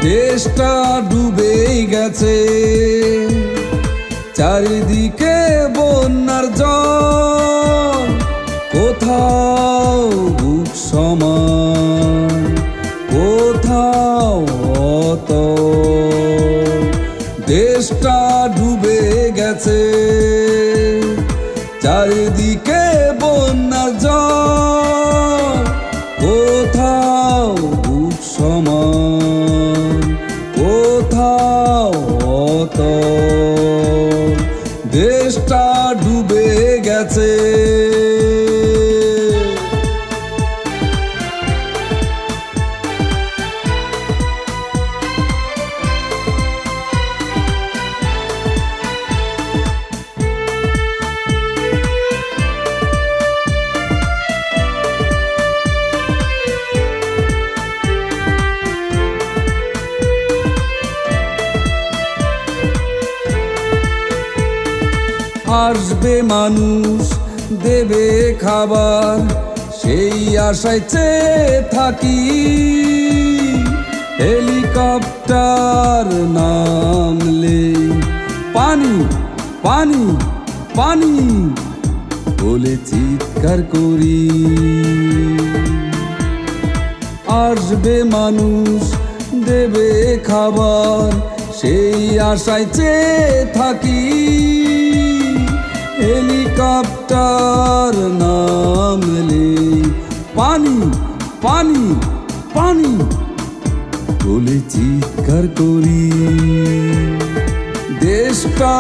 দেশটা ডুবে গেছে, চারিদিকে বন্যার জল, কোথাও বুক সমান, কোথাও অতল। দেশটা ডুবে গেছে, চারিদিকে বন্যার জল, কোথাও বুক সমান, কোথাও অতল। দেশটা ডুবে গেছে। আসবে মানুষ, দেবে খাবার, সেই আশায় চেয়ে থাকি। হেলিকপ্টার নামলে পানি পানি পানি বলে চিৎকার করি। আসবে মানুষ, দেবে খাবার, সেই আশায় চেয়ে থাকি। হেলিকপ্টার নামলে পানি পানি পানি বলে চিৎকার করি। দেশটা